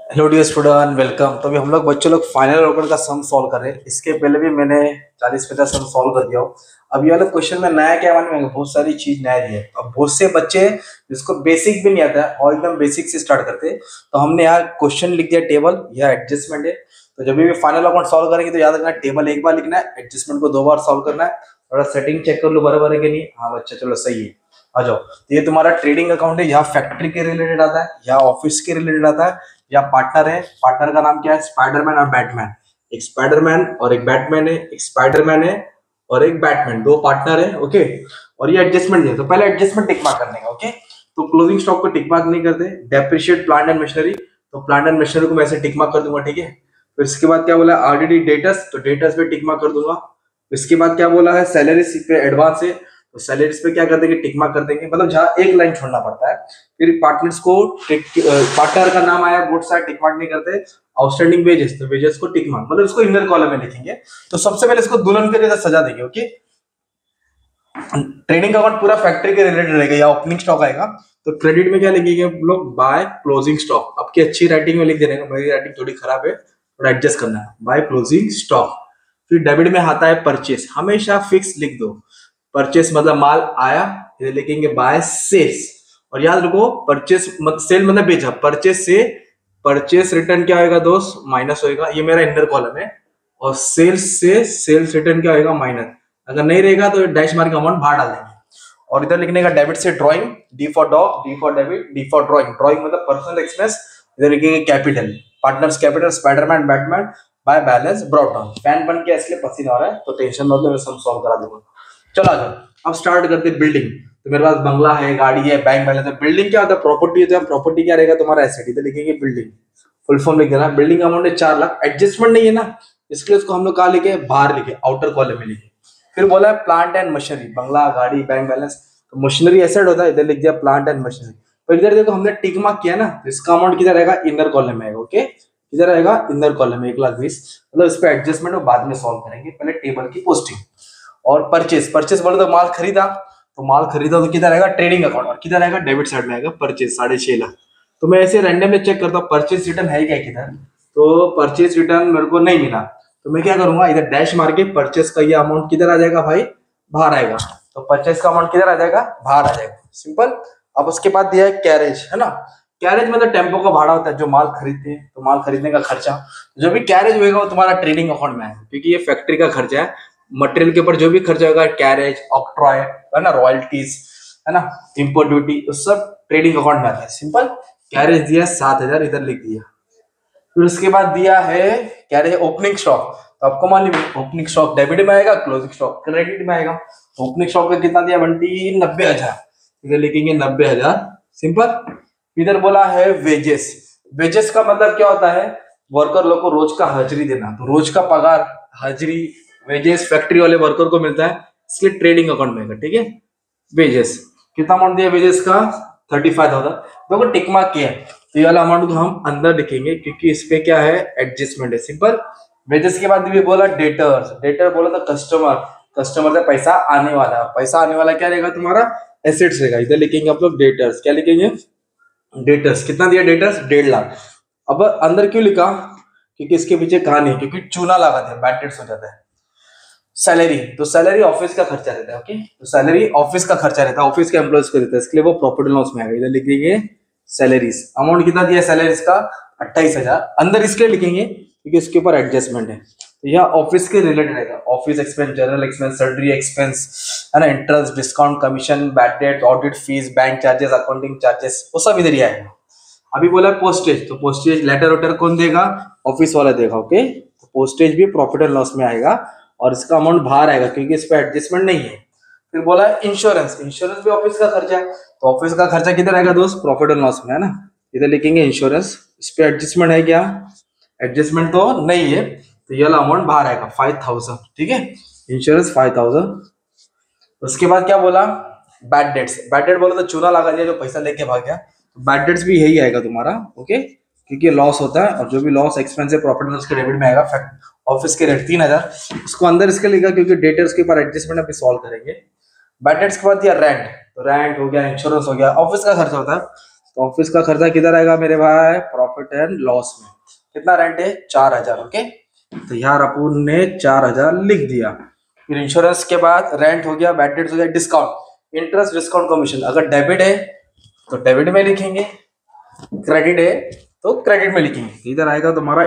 Hello dear student, welcome. तो अभी हम लोग बच्चों लोग फाइनल रोकड़ का सम सॉल्व कर रहे हैं। इसके पहले भी मैंने 40-50 सम सॉल्व कर दिया हूँ। अब ये वाला क्वेश्चन में नया क्या मालूम है, बहुत सारी चीज नया दी है। अब बहुत से बच्चे जिसको बेसिक भी नहीं आता है और एकदम बेसिक से स्टार्ट करते हैं, तो हमने यहाँ क्वेश्चन लिख दिया टेबल, यह एडजस्टमेंट है। तो जब भी फाइनल अकाउंट सॉल्व करेंगे तो याद रखना, टेबल एक बार लिखना है, एडजस्टमेंट को 2 बार सॉल्व करना है। थोड़ा सेटिंग चेक कर लो बराबर है कि नहीं। हाँ बच्चा, चलो सही है। आ जाओ। तो ये तुम्हारा ट्रेडिंग अकाउंट है, यहाँ फैक्ट्री के रिलेटेड आता है, यहाँ ऑफिस के रिलेटेड आता है, या पार्टनर है। पार्टनर का नाम क्या है? स्पाइडरमैन और बैटमैन। एक स्पाइडरमैन और एक बैटमैन है, एक स्पाइडरमैन है और एक बैटमैन, दो पार्टनर है। ओके। और ये एडजस्टमेंट है, तो पहले एडजस्टमेंट टिक मार्क करने का। ओके। तो क्लोजिंग स्टॉक को टिक मार्क नहीं करते। डेप्रिशिएट प्लांट एंड मशीनरी, तो प्लांट एंड मशीनरी को मैं ऐसे टिक मार्क कर दूंगा, ठीक है। फिर इसके बाद क्या बोला? आरडीडी डेटर्स, तो डेटर्स पे टिक मार्क कर दूंगा। इसके बाद क्या बोला है? सैलरीज पे एडवांस है, तो सैलरीज पे क्या कर देंगे? टिक मार्क कर देंगे, मतलब जहां एक लाइन छोड़ना पड़ता है। फिर पार्टनर्स को पार्टनर का नाम आया, बोथ साइड टिक मार्क नहीं करते। आउटस्टैंडिंग वेजेस, तो वेजेस को टिक मार्क, मतलब इसको इनर कॉलम में लिखेंगे। तो सबसे पहले इसको दुल्हन के जैसा सजा देंगे। ओके। ट्रेडिंग अकाउंट पूरा फैक्ट्री के रिलेटेड रहेगा, या ओपनिंग स्टॉक आएगा। तो क्रेडिट में क्या लिखेंगे हम लोग? By closing stock. आपकी अच्छी राइटिंग में लिख देने का, मेरी राइटिंग थोड़ी खराब है, थोड़ा एडजस्ट करना है। By closing stock. फिर डेबिट में आता है परचेस, हमेशा फिक्स लिख दो। परचेस मतलब माल आया, इधर लिखेंगे बाय सेल्स। और याद रखो, परचेस सेल मतलब बेचा, परचेस से परचेस रिटर्न क्या होगा दोस्त? माइनस होएगा। ये मेरा इनर कॉलम है। और सेल्स से सेल्स रिटर्न क्या होगा? माइनस। अगर नहीं रहेगा तो डैश मार्क अमाउंट बाहर डाल देंगे। और इधर लिखने का डेबिट से drawing, D for dog, D for debit, D for drawing. Drawing मतलब पर्सनल एक्सपेंस, इधर लिखेंगे capital. Partners capital, Spiderman Batman by balance brought down. Fan बन के इसलिए पसीना आ रहा है, तो टेंशन मतलब मैं सब सॉल्व करा दूंगा। चलो आ जाओ, अब स्टार्ट करते बिल्डिंग। तो मेरे पास बंगला है, गाड़ी है, बैंक बैलेंस है। बिल्डिंग क्या होता है? प्रॉपर्टी होता है। प्रॉपर्टी क्या रहेगा? तुम्हारा एसेट। इधर लिखेंगे बिल्डिंग, फुल फॉर्म लिख देना। बिल्डिंग अमाउंट है 4 लाख। एडजस्टमेंट नहीं है ना, इसके लिए उसको हम लोग कहा लिखे? बाहर लिखे, आउटर कॉलम में लिखे। फिर बोला है प्लांट एंड मशीनरी, बंगला, गाड़ी, बैंक बैलेंस। तो मशीनरी एसेट होता है, इधर लिख दिया प्लांट एंड मशीनरी। पर इधर देखो, हमने टिक मार्क किया ना, तो इसका अमाउंट किधर रहेगा? इनर कॉलम में आएगा। ओके, किधर आएगा? इनर कॉलम में 1,20,000। मतलब इस पे एडजस्टमेंट वो बाद में सॉल्व करेंगे, पहले टेबल की पोस्टिंग। और परचेस, परचेस बोले तो माल खरीदा, तो माल खरीदा तो किधर आएगा? Trading account. और किधर आएगा? डेबिट साइड में आएगा परचेस, 6.5 लाख। तो मैं ऐसे रैंडमली चेक करता हूँ परचेस रिटर्न है क्या किधर। तो परचेस रिटर्न मेरे को नहीं मिला, तो मैं क्या करूंगा? इधर डैश मार के परचेस का ये अमाउंट किधर आ जाएगा भाई? बाहर आएगा। तो परचेस का अमाउंट किधर आ जाएगा? बाहर आ जाएगा, सिंपल। अब उसके बाद दिया है कैरेज, है ना। कैरेज मतलब टेम्पो का भाड़ा होता है, जो माल खरीदते हैं, तो माल खरीदने का खर्चा। जो भी कैरेज होगा वो तुम्हारा ट्रेडिंग अकाउंट में आएगा, क्योंकि ये फैक्ट्री का खर्चा है। मटेरियल के ऊपर जो भी खर्चा होगा, कैरेज, ऑक्ट्रॉय, है ना, रॉयल्टीज, है ना, इंपोर्ट ड्यूटी, वो सब ट्रेडिंग अकाउंट में आता है, सिंपल। कैरेज दिया 7,000, इधर लिख दिया। फिर उसके बाद दिया है क्या रहे? Opening stock. तो आपको मालूम है ओपनिंग स्टॉक डेबिट में आएगा, क्लोजिंग स्टॉक क्रेडिट में आएगा। ओपनिंग स्टॉक का कितना दिया बंटी? 90,000। इधर लिखेंगे 90,000, सिंपल। इधर बोला है वेजेस। वेजेस का मतलब क्या होता है? वर्कर लोग को रोज का हाजिरी देना, तो रोज का पगार, हाजिरी, वेजेस फैक्ट्री वाले वर्कर को मिलता है, इसलिए ट्रेडिंग अकाउंट में आएगा, ठीक है। वेजेस कितना अमाउंट दिया वेजेस का? 35,000। देखो टिक मार्क किया है, तो ये वाला अमाउंट को हम अंदर लिखेंगे, क्योंकि इस पे क्या है? एडजस्टमेंट है, सिंपल। वेजेस के बाद भी बोला डेटर्स। डेटर बोला तो कस्टमर, कस्टमर से पैसा आने वाला। पैसा आने वाला क्या रहेगा तुम्हारा? एसेट्स रहेगा। इधर लिखेंगे आप लोग डेटर्स, क्या लिखेंगे? डेटर्स। कितना दिया डेटर्स? 1.5 लाख। अब अंदर क्यों लिखा? क्योंकि इसके पीछे कहानी है, क्योंकि चूना लगा था, बैड डेट्स हो जाता है। सैलरी, तो सैलरी ऑफिस का खर्चा रहता है। ओके, तो सैलरी ऑफिस का खर्चा रहता है, ऑफिस के एम्प्लॉयज को देता है, इसके लिए वो प्रॉफिट एंड लॉस में आएगा। इधर लिखेंगे सैलरीज। अमाउंट कितना दिया सैलरीज का? 28,000। अंदर इसके लिखेंगे क्योंकि इसके ऊपर एडजस्टमेंट है, तो यह ऑफिस के रिलेटेड रहेगा। Office expense, general expense, salary expense, है ना, interest, discount, commission, bad debt, audit fees, bank charges, accounting charges, वो सब इधर ही आएगा। अभी बोला पोस्टेज, तो पोस्टेज लेटर वेटर कौन देगा? ऑफिस वाला देगा। ओके, तो पोस्टेज भी प्रॉफिट एंड लॉस में आएगा, और इसका अमाउंट बाहर आएगा क्योंकि इस पे एडजस्टमेंट नहीं है। फिर बोला इंश्योरेंस। इंश्योरेंस भी ऑफिस का खर्चा है, तो ऑफिस का खर्चा किधर आएगा दोस्त? प्रॉफिट एंड लॉस में, है ना। इधर लिखेंगे इंश्योरेंस। इस पे एडजस्टमेंट है क्या? एडजस्टमेंट तो नहीं है, तो ये वाला अमाउंट बाहर आएगा 5,000, ठीक है। इंश्योरेंस 5,000। उसके बाद क्या बोला? Bad debts. बैड डेट बोला तो चूना लगा दिया, जो पैसा लेके भाग गया। तो बैड डेट्स भी यही आएगा तुम्हारा। ओके, क्योंकि लॉस होता है, और जो भी लॉस एक्सपेंस है प्रॉफिट लॉस के डेबिट में आएगा। ऑफिस के रेट 3,000, उसको अंदर इसके लिखा क्योंकि डेटर्स के ऊपर एडजस्टमेंट अभी सॉल्व करेंगे। बैड डेट्स के बाद दिया रेंट, तो रेंट हो गया, इंश्योरेंस हो गया, ऑफिस का खर्चा होता है। तो ऑफिस का खर्चा किधर आएगा मेरे भाई, प्रॉफिट एंड लॉस में। कितना रेंट है, 4000। ओके, तो यार अपन ने 4000 लिख दिया। फिर इंश्योरेंस के बाद रेंट हो गया, बैड डेट्स हो गया, डिस्काउंट, इंटरेस्ट, डिस्काउंट, कमीशन। अगर डेबिट है तो डेबिट में लिखेंगे, क्रेडिट है तो क्रेडिट में लिखेंगे। इधर आएगा तुम्हारा,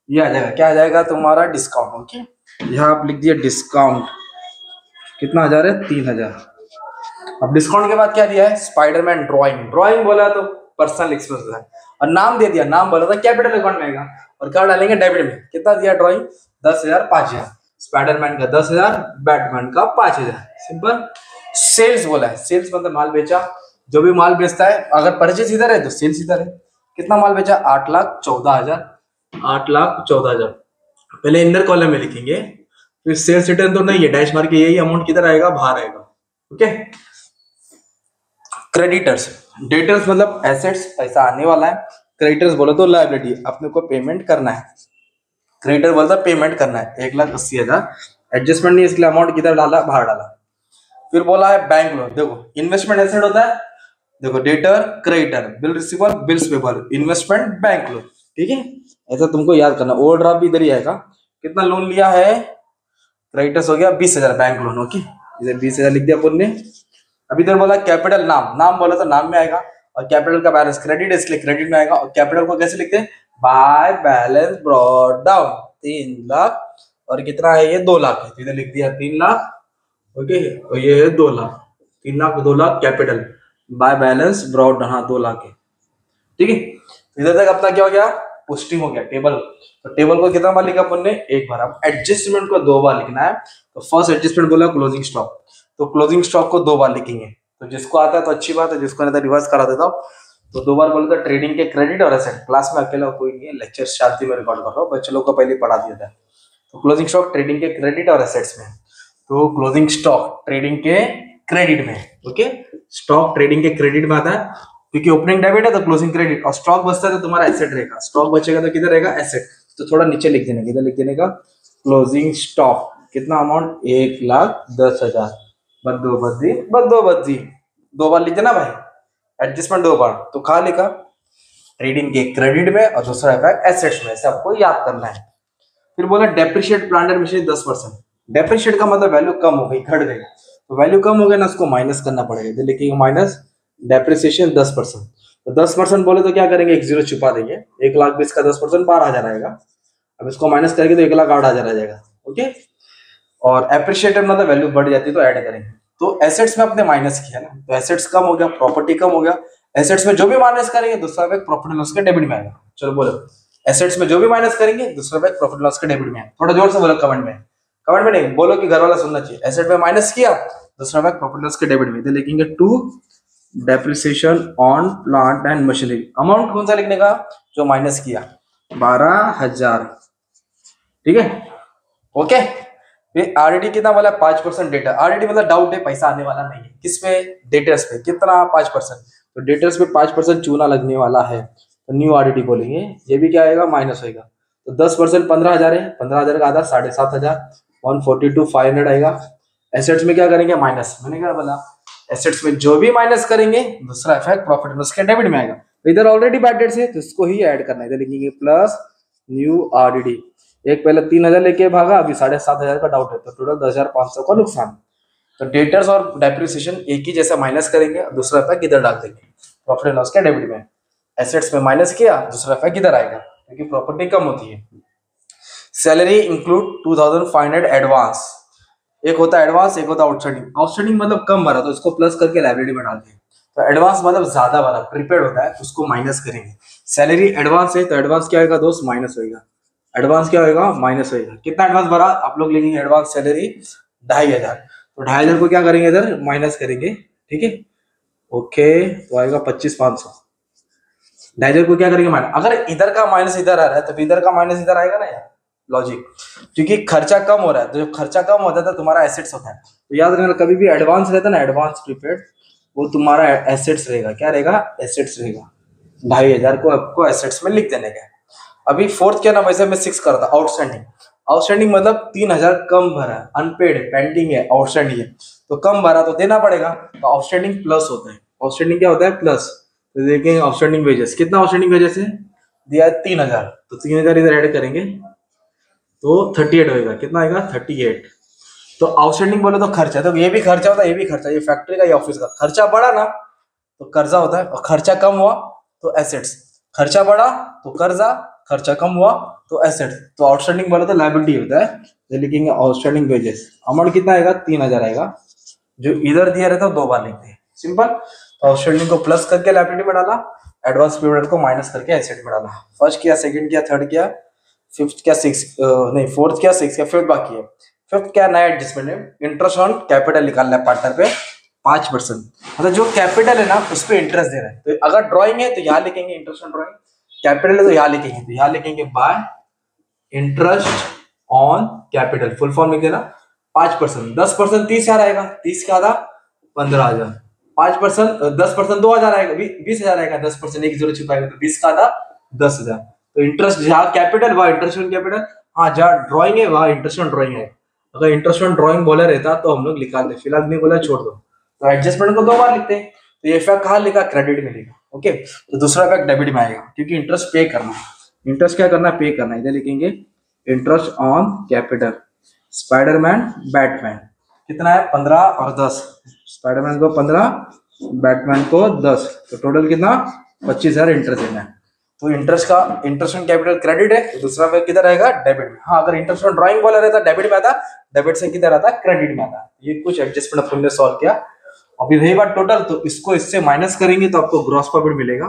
ये आ जाएगा, क्या आ जाएगा तुम्हारा, डिस्काउंट। ओके, यहाँ आप लिख दिया डिस्काउंट, कितना हजार है, 3000। अब डिस्काउंट के बाद क्या दिया है, स्पाइडरमैन ड्राइंग। ड्राइंग बोला तो पर्सनल एक्सपेंस है, और नाम दे दिया, नाम बोला था कैपिटल अकाउंट में आएगा, और क्या डालेंगे, डेबिट में। कितना दिया ड्राइंग, 10,000, 5,000। स्पाइडरमैन का 10,000, बैटमैन का 5,000। सिंपल। सेल्स बोला है, सेल्स मतलब माल बेचा। जो भी माल बेचता है, अगर परचेज इधर है तो सेल्स इधर है। कितना माल बेचा, 8,14,000। 8,14,000 पहले इनर कॉलम में लिखेंगे, फिर सेल्स रिटर्न तो नहीं है, डैश मार के यही अमाउंट किधर आएगा, बाहर आएगा। ओके। क्रेडिटर्स, डेटर्स मतलब एसेट्स, पैसा आने वाला है। क्रेडिटर्स बोलो तो लायबिलिटी, अपने को पेमेंट करना है। क्रेडिटर बोलता पेमेंट करना है, 1,80,000। एडजस्टमेंट नहीं, इसलिए अमाउंट किधर डाला, बाहर डाला। फिर बोला है बैंक लोन। देखो इन्वेस्टमेंट एसेट होता है, देखो debtor, creditor, bill receiver, bills payable, investment, bank loan. ठीक है, ऐसा तुमको याद करना। ओवरड्राफ्ट भी इधर ही आएगा। कितना लोन लिया है, क्रेडिटर्स हो गया 20,000, बैंक लोन। ओके, इधर 20,000 लिख दिया अपन ने। अभी इधर बोला कैपिटल, नाम, नाम बोला तो नाम में आएगा, और कैपिटल का बैलेंस क्रेडिट है इसलिए क्रेडिट में आएगा। और कैपिटल को कैसे लिखते हैं, by balance brought down, 3 lakh, और कितना है ये, 2 लाख है, तो इधर लिख दिया 3 लाख। ओके, और ये है 2 lakh, 3 lakh 2 lakh capital, by balance brought down, हाँ 2 लाख है। ठीक है, इधर तक अपना क्या हो गया, पोस्टिंग हो गया। टेबल, तो टेबल को कितना बार लिखा अपन ने, 1 बार। अब एडजस्टमेंट को 2 बार लिखना है। तो फर्स्ट एडजस्टमेंट बोला क्लोजिंग स्टॉक, तो क्लोजिंग स्टॉक को 2 बार लिखेंगे। तो जिसको आता है तो अच्छी बात है, जिसको नहीं आता रिवर्स करा देता हूँ। तो 2 बार बोले तो ट्रेडिंग के क्रेडिट और एसेट। क्लास में अकेला कोई नहीं है, लेक्चर शांति में रिकॉर्ड कर रहा हूँ, बच्चे लोग को पहले पढ़ा दिया था। तो क्लोजिंग स्टॉक ट्रेडिंग के क्रेडिट और एसेट्स में, तो क्लोजिंग स्टॉक ट्रेडिंग के क्रेडिट में। ओके, स्टॉक ट्रेडिंग के क्रेडिट में आता है, क्योंकि ओपनिंग डेबिट है तो क्लोजिंग क्रेडिट, और स्टॉक बचता है तो तुम्हारा एसेट रहेगा। स्टॉक बचेगा तो किधर रहेगा, एसेट। तो थोड़ा नीचे लिख देने, किधर लिख देने का, क्लोजिंग स्टॉक, कितना अमाउंट, 1,10,000। बदोबदी बदोबदी 2 बार लिख देना भाई, एडजस्टमेंट 2 बार। तो कहा लिखा, ट्रेडिंग के क्रेडिट में, और दूसरा इफेक्ट एसेट्स में, सबको याद करना है। फिर बोला depreciate plant and machinery 10%। Depreciate का मतलब वैल्यू कम हो गई, घट गई, तो वैल्यू कम हो गई ना, उसको माइनस करना पड़ेगा। तो लिखिएगा माइनस डेप्रिसिएशन 10%। तो 10% बोले तो क्या करेंगे, एक जीरो छुपा देंगे। 1,20,000 का 10% 12,000 आएगा। अब इसको माइनस करेंगे तो 1,08,000 आ जाएगा। ओके, और एप्रिशिएटेड मतलब वैल्यू बढ़ जाती है तो ऐड करेंगे। तो एसेट्स में अपने माइनस किया ना, तो एसेट्स कम हो गया, प्रॉपर्टी कम हो गया। एसेट्स में जो भी माइनस करेंगे दूसरा बैग प्रॉफिट एंड लॉस के डेबिट में आएगा। चलो बोलो, एसेट्स में जो भी माइनस करेंगे दूसरा बैग प्रॉफिट लॉस के डेबिट में आएगा। थोड़ा जोर से बोलो कमेंट में, कमेंट में नहीं बोलो कि घर वाला सुनना चाहिए। एसेट में माइनस किया, दूसरा बैग प्रॉफिट लॉस के डेबिट में, तो लिखेंगे to depreciation on plant and machinery. Amount कौन सा लिखने का, जो माइनस किया, 12,000। ठीक है, ओके। फिर आरडी कितना वाला, 5% डेटा। आरडी मतलब डाउट है, पैसा आने वाला नहीं है। किस पे, डेटर्स पे। कितना, 5%। तो डेटर्स पे 5% चूना लगने वाला है, तो न्यू आरडी बोलेंगे। ये भी क्या आएगा, माइनस होगा। तो 10% 15,000 है, 15,000 का आधा 7,500, 142,500 आएगा। एसेट्स में क्या करेंगे, माइनस। मैंने क्या बोला, एसेट्स में जो भी माइनस करेंगे दूसरा इफेक्ट प्रॉफिट एंड लॉस के डेबिट में आएगा। तो इधर ऑलरेडी बैड डेट्स है तो इसको ही ऐड करना है। इधर लिखेंगे प्लस न्यू आरडी। एक पहले 3,000 लेके भागा, अभी 7,500 का डाउट है, तो टोटल 10,500 का नुकसान। तो डेटर्स और डेप्रिसिएशन एक ही जैसा माइनस करेंगे, दूसरा इफेक्ट इधर डाल देंगे प्रॉफिट एंड लॉस के डेबिट में। एसेट्स में माइनस किया, दूसरा इफेक्ट इधर आएगा क्योंकि प्रॉपर्टी कम होती है। Salary include 2,500 advance. एक होता है एडवांस, एक होता है आउटस्टैंडिंग। आउटस्टैंडिंग मतलब कम भरा तो इसको प्लस करके लाइबिलिटी में डालते हैं। तो एडवांस मतलब ज्यादा भरा, प्रीपेड होता है, उसको माइनस करेंगे। सैलरी एडवांस है तो एडवांस क्या होगा दोस्त, माइनस होगा। एडवांस क्या होगा, माइनस होगा। कितना एडवांस भरा, आप लोग लेंगे एडवांस सैलरी 2,500, तो 2,500 को क्या करेंगे, इधर माइनस करेंगे। ठीक है, ओके, तो आएगा 25,500। 2,500 को क्या करेंगे, माइनस। अगर इधर का माइनस इधर आ रहा है तो इधर का माइनस इधर आएगा ना यार, लॉजिक। क्योंकि खर्चा कम हो रहा है, तो जब खर्चा कम होता है तो तुम्हारा एसेट्स होता है। तो याद रखना, कभी भी एडवांस रहता है ना, एडवांस प्रीपेड, वो तुम्हारा एसेट्स रहेगा। क्या रहेगा, एसेट्स रहेगा। 2,500 को आपको एसेट्स में लिख देने का। अभी फोर्थ क्या नाम, वैसे मैं 6 कर था, आउटस्टैंडिंग। आउटस्टैंडिंग मतलब 3,000 कम भरा, अनपेड है, पेंडिंग है, आउटस्टैंडिंग है, तो कम भरा तो देना पड़ेगा। तो आउटस्टैंडिंग प्लस होता है। आउटस्टैंडिंग क्या होता है, प्लस। तो देखेंगे आउटस्टैंडिंग वेजेस, कितना आउटस्टैंडिंग वेजेस है दिया है 3000, तो 3000 इधर ऐड करेंगे तो 38 होएगा, कितना आएगा 38। तो आउटस्टैंडिंग बोले तो खर्चा, तो ये भी खर्चा होता है, ये भी खर्चा, ये फैक्ट्री का, ये ऑफिस का। खर्चा बढ़ा ना तो कर्जा होता है, और खर्चा कम हुआ तो एसेट्स। खर्चा बढ़ा तो कर्जा, खर्चा कम हुआ तो एसेट्स। तो आउटस्टैंडिंग बोले तो लायबिलिटी होता है। तो लिखेंगे आउटस्टैंडिंग वेजेस, अमाउंट कितना आएगा 3000 आएगा, जो इधर दिया रहता है 2 बार लिखते हैं, सिंपल। तो आउटस्टैंडिंग को प्लस करके लायबिलिटी में डाला, एडवांस पेमेंट को माइनस करके एसेट में डाला। फर्स्ट किया, सेकंड किया, थर्ड किया, फिफ्थ किया, सिक्स नहीं फोर्थ किया, सिक्स किया, फिफ्थ बाकी है। फिफ्थ क्या नया एडजस्टमेंट है, इंटरेस्ट ऑन कैपिटल निकालना है पार्टनर पे 5%। मतलब जो कैपिटल है ना उस पर इंटरेस्ट दे रहा है। तो अगर ड्रॉइंग है तो यहाँ लिखेंगे इंटरेस्ट ऑन ड्रॉइंग, कैपिटल है तो यहाँ लिखेंगे, तो यहाँ लिखेंगे bye interest on capital, full form लिख देना 5%। 10% 30,000 आएगा, 30 का आधा 15,000, 5% 10% 2,000 आएगा, 20,000 आएगा। 10% 1 0 छुपाएगा तो 20 का आधा 10,000। तो इंटरेस्ट जहाँ कैपिटल वहाँ इंटरेस्ट ऑन कैपिटल, हाँ जहाँ ड्रॉइंग है वहाँ इंटरेस्ट ऑन ड्रॉइंग है। अगर इंटरेस्ट ऑन ड्रॉइंग बोला रहता तो हम लोग निकालते, फिलहाल नहीं बोला छोड़ दो। तो एडजस्टमेंट को 2 बार लिखते हैं। तो ये इफेक्ट कहाँ लिखा, क्रेडिट में लिखा, ओके। तो दूसरा इफेक्ट डेबिट में आएगा, क्योंकि इंटरेस्ट पे करना, इंटरेस्ट क्या करना, पे करना। इधर लिखेंगे interest on capital, Spiderman Batman कितना है 15 और 10, स्पाइडरमैन को 15, बैटमैन को 10, तो टोटल कितना 25,000 इंटरेस्ट देना है। तो इंटरेस्ट का, इंटरेस्ट ऑन कैपिटल क्रेडिट है, तो दूसरा में किधर रहेगा, डेबिट में। हाँ अगर इंटरेस्ट ऑन ड्राइंग वाला रहता डेबिट में आता, डेबिट से किधर आता, क्रेडिट में आता। ये कुछ एडजस्टमेंट अपन ने सॉल्व किया। अभी रही बात टोटल, तो इसको इससे माइनस करेंगे तो आपको ग्रॉस प्रॉफिट मिलेगा।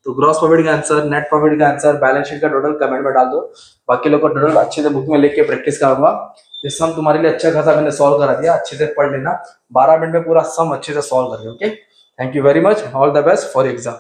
तो ग्रॉस प्रॉफिट का आंसर, नेट प्रॉफिट का आंसर, बैलेंस शीट का टोटल कमेंट में डाल दो। बाकी लोग को टोटल अच्छे से बुक में लेके प्रैक्टिस कराऊंगा। ये सम तुम्हारे लिए अच्छा खासा मैंने सॉल्व करा दिया, अच्छे से पढ़ लेना। 12 मिनट में पूरा सम अच्छे से सॉल्व कर, okay. Thank you very much, all the best for exam.